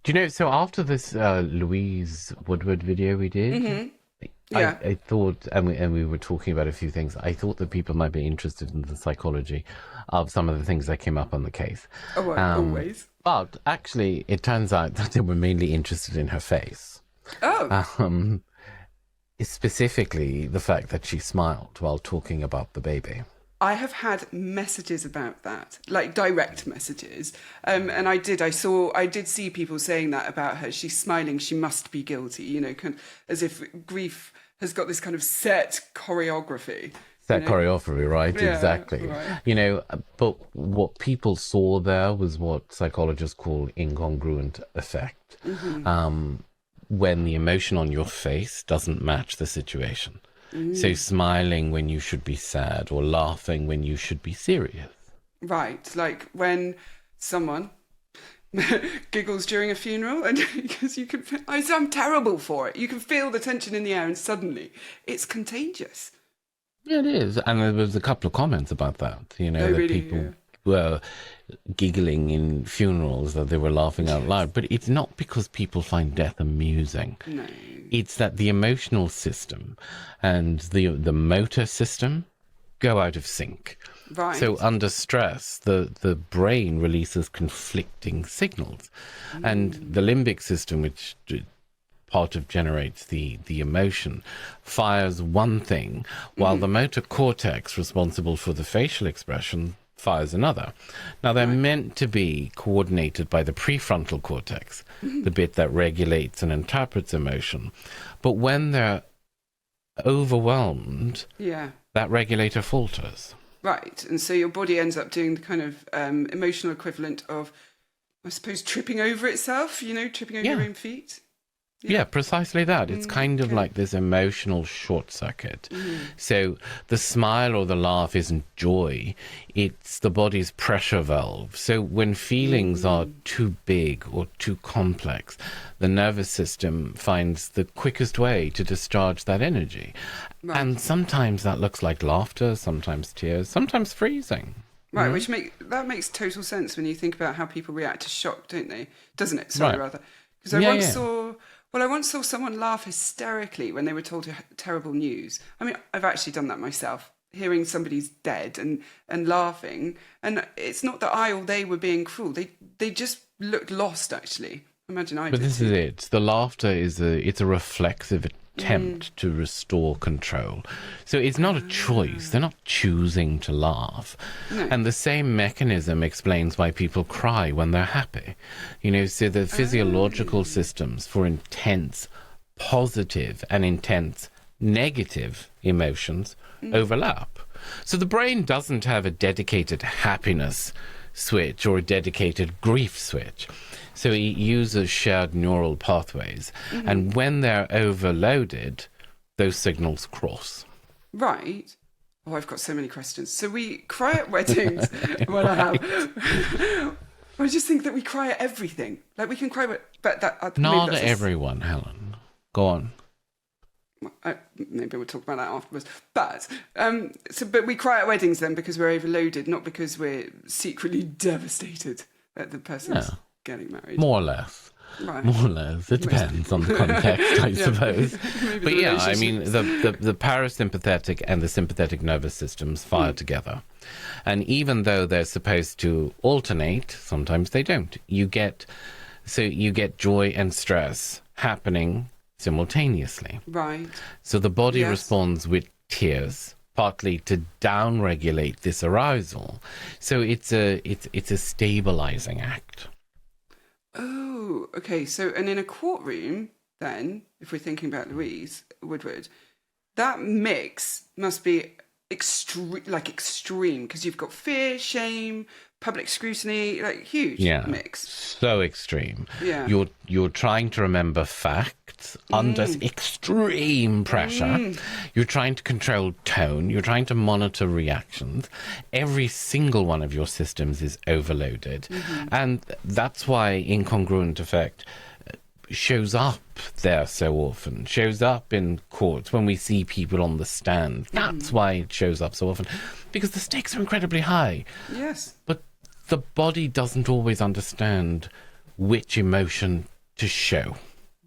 Do you know, so after this Louise Woodward video we did, Yeah. I thought, and we were talking about a few things, I thought that people might be interested in the psychology of some of the things that came up on the case. Oh, well, always. But actually, it turns out that they were mainly interested in her face. Oh, Um, Specifically, the fact that she smiled while talking about the baby. I have had messages about that, like direct messages. I did see people saying that about her. She's smiling. She must be guilty, kind of, as if grief has got this kind of set choreography. That choreography, right? Yeah, Exactly. right. But what people saw there was what psychologists call incongruent effect. When the emotion on your face doesn't match the situation. So smiling when you should be sad or laughing when you should be serious. Right, like when someone giggles during a funeral, and because I'm terrible for it. You can feel the tension in the air, and suddenly it's contagious. Yeah, it is. And there was a couple of comments about that, Oh, that really? people Yeah. were giggling in funerals, that they were laughing out loud. But it's not because people find death amusing. No. It's that the emotional system and the motor system go out of sync. Right. So under stress, the brain releases conflicting signals. And the limbic system, which part of generates the emotion, fires one thing, while the motor cortex, responsible for the facial expression, fires another. Now, they're meant to be coordinated by the prefrontal cortex, the bit that regulates and interprets emotion. But when they're overwhelmed, Yeah. that regulator falters. Right. And so your body ends up doing the kind of emotional equivalent of, I suppose, tripping over itself, tripping over your own feet. Yeah, precisely that. It's kind of okay. like this emotional short circuit. So the smile or the laugh isn't joy, it's the body's pressure valve. So when feelings are too big or too complex, the nervous system finds the quickest way to discharge that energy. Right. And sometimes that looks like laughter, sometimes tears, sometimes freezing. Right, that makes total sense when you think about how people react to shock, don't they? Doesn't it? Sorry, Right. rather. Because I once saw someone laugh hysterically when they were told terrible news. I mean, I've actually done that myself, hearing somebody's dead and laughing. And it's not that I or they were being cruel. They just looked lost, actually. Imagine I But did this too. is it. The laughter it's a reflexive attempt to restore control. So it's not a choice. They're not choosing to laugh. No. And the same mechanism explains why people cry when they're happy. So the physiological systems for intense positive and intense negative emotions overlap. So the brain doesn't have a dedicated happiness switch or a dedicated grief switch. So it uses shared neural pathways. And when they're overloaded, those signals cross. Right. Oh, I've got so many questions. So we cry at weddings. Well, I have. I just think that we cry at everything. Like we can cry, but that maybe Not that's everyone, Helen. Go on. maybe we'll talk about that afterwards. But we cry at weddings then because we're overloaded, not because we're secretly devastated that the person's getting married. More or less. Right. More or less. It depends on the context, I suppose. Maybe But the yeah, I mean, relationship. the parasympathetic and the sympathetic nervous systems fire together. And even though they're supposed to alternate, sometimes they don't. You get joy and stress happening simultaneously. Right. So the body Yes. responds with tears, partly to downregulate this arousal. So it's a stabilizing act. Oh, okay. So, and in a courtroom, then, if we're thinking about Louise Woodward, that mix must be extreme, because you've got fear, shame, public scrutiny, like huge mix. So extreme. Yeah. You're trying to remember facts under extreme pressure. You're trying to control tone. You're trying to monitor reactions. Every single one of your systems is overloaded. And that's why incongruent effect shows up there so often, shows up in courts when we see people on the stand. That's why it shows up so often, because the stakes are incredibly high. Yes. But the body doesn't always understand which emotion to show.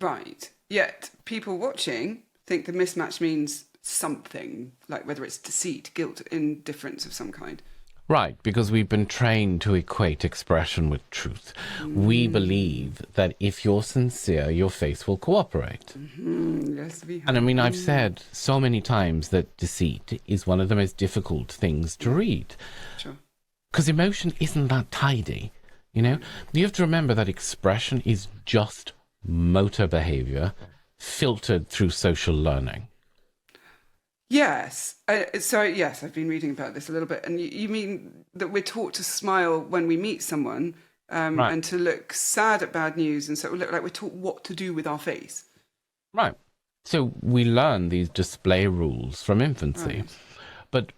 Right. Yet people watching think the mismatch means something, like whether it's deceit, guilt, indifference of some kind. Right, because we've been trained to equate expression with truth. We believe that if you're sincere, your face will cooperate. Yes, we have. And I mean, I've said so many times that deceit is one of the most difficult things to read. Sure. Because emotion isn't that tidy, you know? You have to remember that expression is just motor behavior filtered through social learning. Yes. Yes, I've been reading about this a little bit. And you mean that we're taught to smile when we meet someone Right. and to look sad at bad news, and so look like we're taught what to do with our face. Right. So we learn these display rules from infancy. Right. But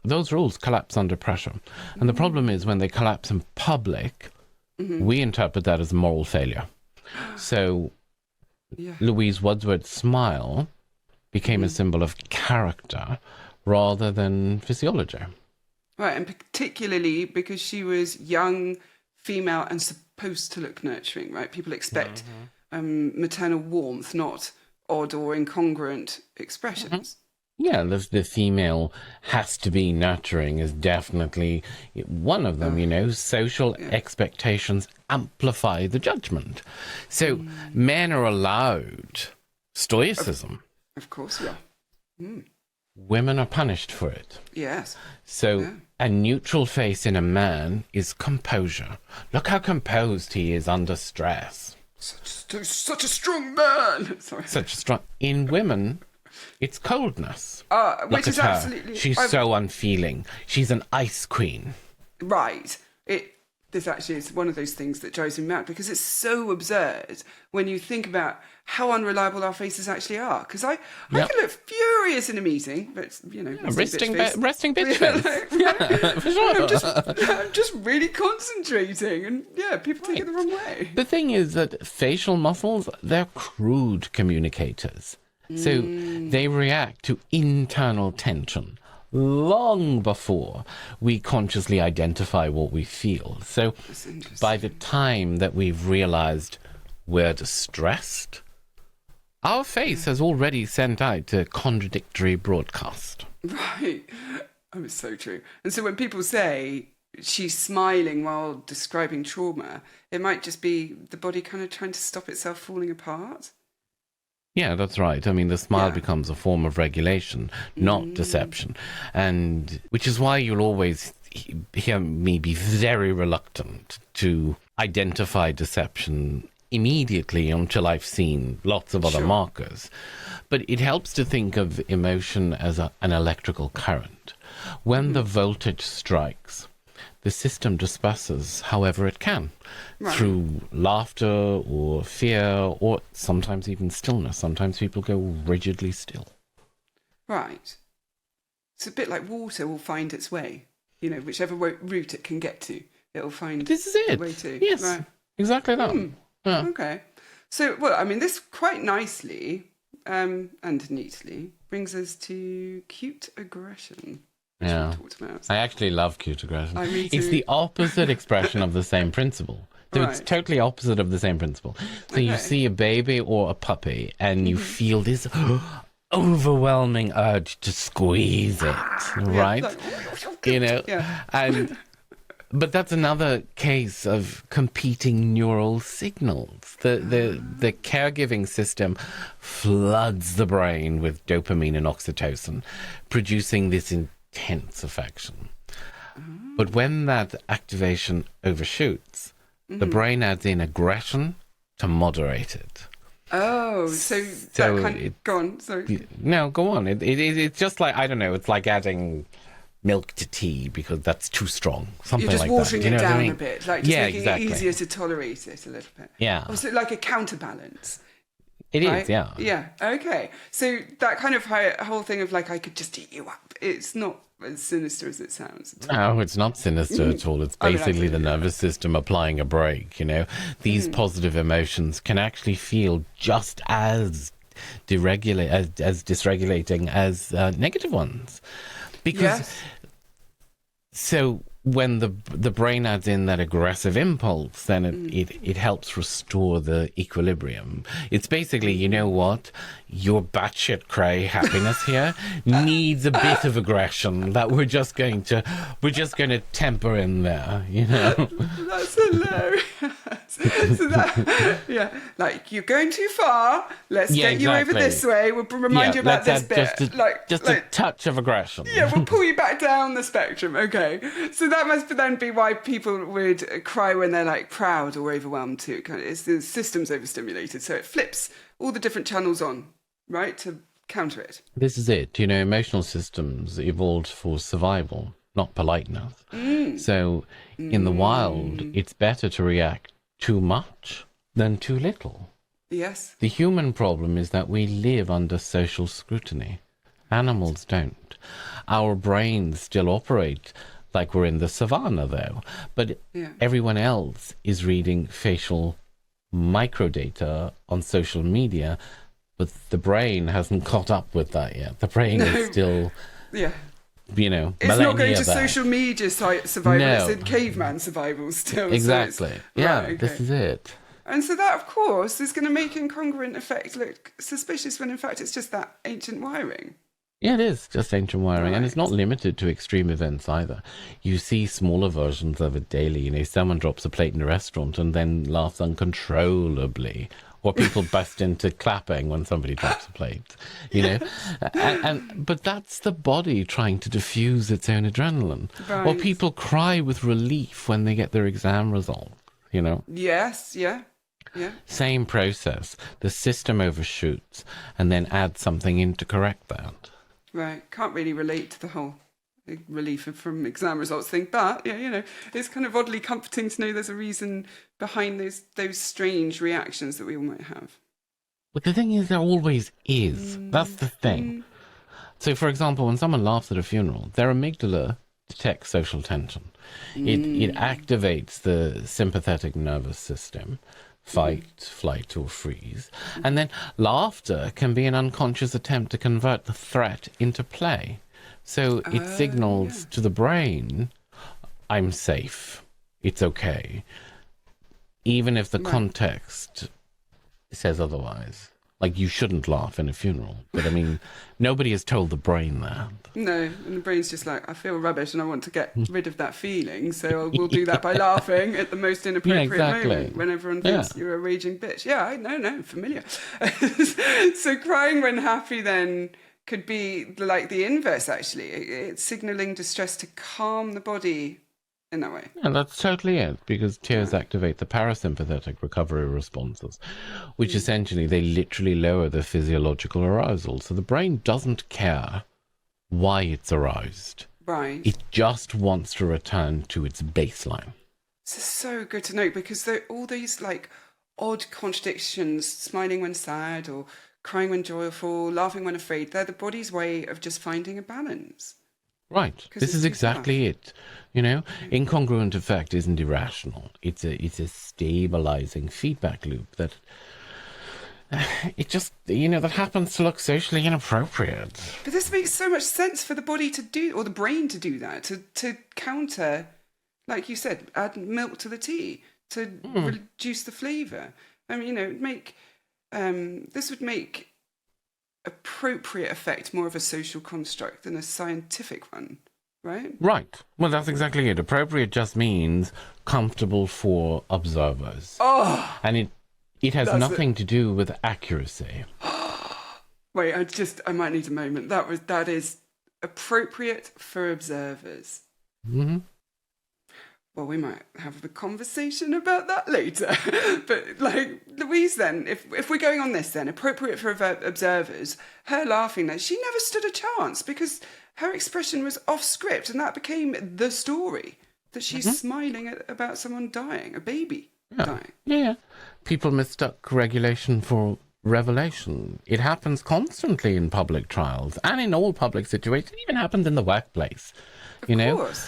those rules collapse under pressure. And the problem is when they collapse in public, we interpret that as moral failure. So Yeah. Louise Wordsworth's smile became a symbol of character rather than physiology. Right, and particularly because she was young, female, and supposed to look nurturing, right? People expect maternal warmth, not odd or incongruent expressions. Yeah, the female has to be nurturing is definitely one of them, you know. Social expectations amplify the judgment. So men are allowed stoicism. Of course, yeah. Women are punished for it. Yes. So a neutral face in a man is composure. Look how composed he is under stress. Such a strong man. Sorry. Such a strong... In women, it's coldness. Which Look is at her. absolutely... She's so unfeeling. She's an ice queen. Right. This actually is one of those things that drives me mad because it's so absurd when you think about how unreliable our faces actually are. Because I can look furious in a meeting, but you know, Resting bitch face. For sure. I'm just really concentrating, and people take it the wrong way. The thing is that facial muscles, they're crude communicators. So they react to internal tension long before we consciously identify what we feel. So by the time that we've realized we're distressed, our face has already sent out a contradictory broadcast. Right. Oh, it's so true. And so when people say she's smiling while describing trauma, it might just be the body kind of trying to stop itself falling apart. Yeah, that's right. I mean, the smile becomes a form of regulation, not deception. And which is why you'll always hear me be very reluctant to identify deception immediately until I've seen lots of other markers. But it helps to think of emotion as an electrical current. When the voltage strikes, the system disperses however it can, through laughter or fear or sometimes even stillness. Sometimes people go rigidly still. Right. It's a bit like water will find its way. You know, whichever route it can get to, it'll find This is it. the way to. Yes, Right. exactly that. Yeah. Okay. So, well, I mean, this quite nicely and neatly brings us to cute aggression. Which we talked about. I actually love cute aggression. Me It's too. the opposite expression of the same principle. So it's Right. totally opposite of the same principle. So you see a baby or a puppy and you feel this overwhelming urge to squeeze it, right? You know, but that's another case of competing neural signals. The caregiving system floods the brain with dopamine and oxytocin, producing this intense affection. But when that activation overshoots, the brain adds in aggression to moderate it. Oh, so that kind of... Go on, sorry. No, go on. It's just like, I don't know, it's like adding milk to tea because that's too strong. Something You're just like watering that. You know it what I down mean? a bit, like just making exactly. it easier to tolerate it a little bit. Yeah. Oh, so like a counterbalance. It is, Right? yeah. Yeah, okay. So that kind of whole thing of like, I could just eat you up, it's not as sinister as it sounds. No, it's not sinister at all. It's basically the nervous system applying a brake, you know. These positive emotions can actually feel just as dysregulating as negative ones. Because, so when the brain adds in that aggressive impulse, then it helps restore the equilibrium. It's basically, you know what, your batshit cray happiness here needs a bit of aggression that we're just going to temper in there, you know. That's hilarious. So that, yeah, like you're going too far. Let's get you over this way. We'll remind you about this bit. Just a touch of aggression. Yeah, we'll pull you back down the spectrum. Okay, so that must then be why people would cry when they're like proud or overwhelmed too. It's the system's overstimulated, so it flips all the different channels on, right, to counter it. This is it. You know, emotional systems evolved for survival, not politeness. So in the wild, it's better to react too much than too little. Yes. The human problem is that we live under social scrutiny. Animals don't. Our brains still operate like we're in the savannah, though. But everyone else is reading facial microdata on social media, but the brain hasn't caught up with that yet. The brain is still... You know, it's not going to social media survival. No. It's in caveman survival still. Exactly. So this is it. And so that, of course, is going to make incongruent effect look suspicious when, in fact, it's just that ancient wiring. Yeah, it is just ancient wiring, and it's not limited to extreme events either. You see smaller versions of it daily. You know, someone drops a plate in a restaurant and then laughs uncontrollably. Or people burst into clapping when somebody drops a plate, you know, but that's the body trying to diffuse its own adrenaline. Right. Or people cry with relief when they get their exam result, you know. Yes, yeah. Same process. The system overshoots and then adds something in to correct that. Right. Can't really relate to the whole relief from exam results thing, but you know, it's kind of oddly comforting to know there's a reason behind those strange reactions that we all might have. But the thing is, there always is. That's the thing. So, for example, when someone laughs at a funeral, their amygdala detects social tension. It activates the sympathetic nervous system, fight, flight, or freeze. And then laughter can be an unconscious attempt to convert the threat into play. So it signals to the brain, I'm safe, it's okay, even if the context says otherwise. Like, you shouldn't laugh in a funeral. But, I mean, nobody has told the brain that. No, and the brain's just like, I feel rubbish and I want to get rid of that feeling, so we'll do that by laughing at the most inappropriate moment when everyone thinks you're a raging bitch. Yeah, no, familiar. So crying when happy then... could be like the inverse, actually. It's signalling distress to calm the body in that way. And that's totally it, because tears activate the parasympathetic recovery responses, which essentially, they literally lower the physiological arousal. So the brain doesn't care why it's aroused. Right. It just wants to return to its baseline. This is so good to know, because all these like odd contradictions, smiling when sad or crying when joyful, laughing when afraid, they're the body's way of just finding a balance. Right. This is exactly it. You know, incongruent effect isn't irrational. It's a stabilizing feedback loop that it just, you know, that happens to look socially inappropriate. But this makes so much sense for the body to do, or the brain to do that, to counter, like you said, add milk to the tea, to reduce the flavour. I mean, you know, this would make appropriate effect more of a social construct than a scientific one, right? Right. Well, that's exactly it. Appropriate just means comfortable for observers. Oh! And it has nothing to do with accuracy. Wait, I might need a moment. That is appropriate for observers. Mm-hmm. Well, we might have a conversation about that later. But, like, Louise then, if we're going on this then, appropriate for observers, her laughing then, she never stood a chance because her expression was off script and that became the story, that she's smiling about someone dying, a baby dying. Yeah. People mistook regulation for revelation. It happens constantly in public trials and in all public situations. It even happens in the workplace. Of course.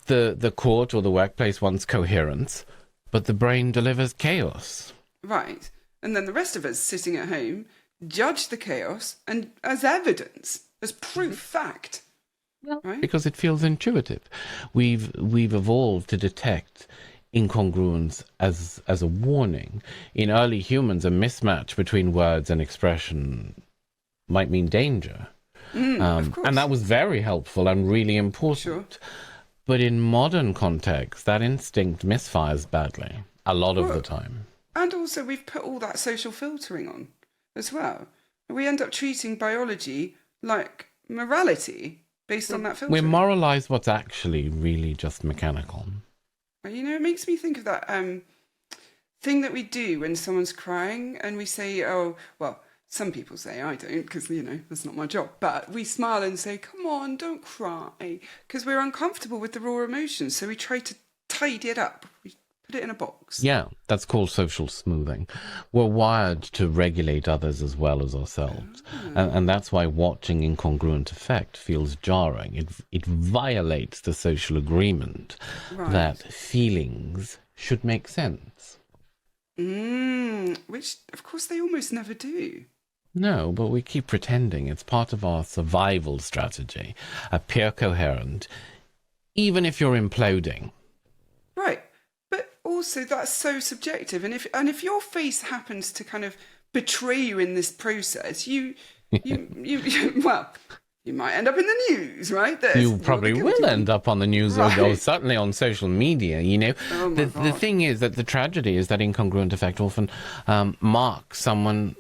The court or the workplace wants coherence, but the brain delivers chaos. Right. And then the rest of us sitting at home judge the chaos and as evidence, as proof, fact. Well, right? because it feels intuitive. We've evolved to detect incongruence as a warning. In early humans, a mismatch between words and expression might mean danger. Of And course. that was very helpful and really Sure. important. But in modern context, that instinct misfires badly a lot of the Well, time. and also we've put all that social filtering on as well. We end up treating biology like morality based on that We filtering. moralize what's actually really just mechanical. You know, it makes me think of that thing that we do when someone's crying and we say, oh, well, some people say, I don't, because, you know, that's not my job. But we smile and say, come on, don't cry, because we're uncomfortable with the raw emotions. So we try to tidy it up. We put it in a box. Yeah, that's called social smoothing. We're wired to regulate others as well as ourselves. And that's why watching Incongruent Effect feels jarring. It violates the social agreement Right. that feelings should make sense. Which, of course, they almost never do. No, but we keep pretending it's part of our survival strategy, appear coherent, even if you're imploding. Right. But also that's so subjective. And if your face happens to kind of betray you in this process, well, you might end up in the news, right? You probably will end up on the news or certainly on social media, you know. Oh my The God. thing is that the tragedy is that incongruent effect often marks someone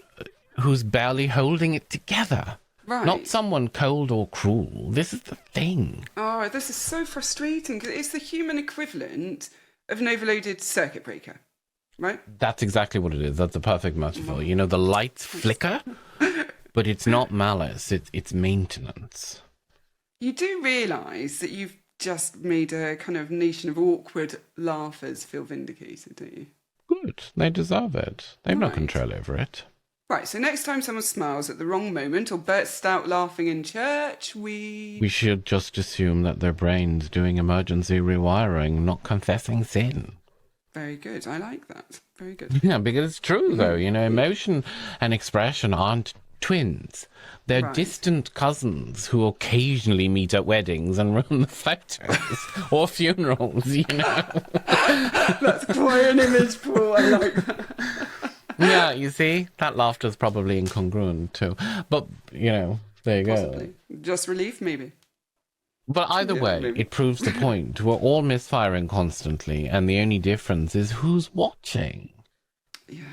who's barely holding it together. Right. Not someone cold or cruel. This is the thing. Oh, this is so frustrating because it's the human equivalent of an overloaded circuit breaker, right? That's exactly what it is. That's a perfect metaphor. You know, the lights flicker, but it's not malice. It's maintenance. You do realise that you've just made a kind of nation of awkward laughers feel vindicated, don't you? Good. They deserve it. They've no Right. control over it. Right, so next time someone smiles at the wrong moment or bursts out laughing in church, We should just assume that their brain's doing emergency rewiring, not confessing sin. Very good, I like that. Very good. Yeah, because it's true, though. You know, emotion and expression aren't twins. They're Right. distant cousins who occasionally meet at weddings and ruin the photos or funerals, you know. That's quite an image, Paul, I like that. Yeah, you see? That laughter's probably incongruent, too. But, you know, there you go. Possibly. Just relief, maybe. But either Yeah, way, maybe. it proves the point. We're all misfiring constantly, and the only difference is who's watching. Yeah.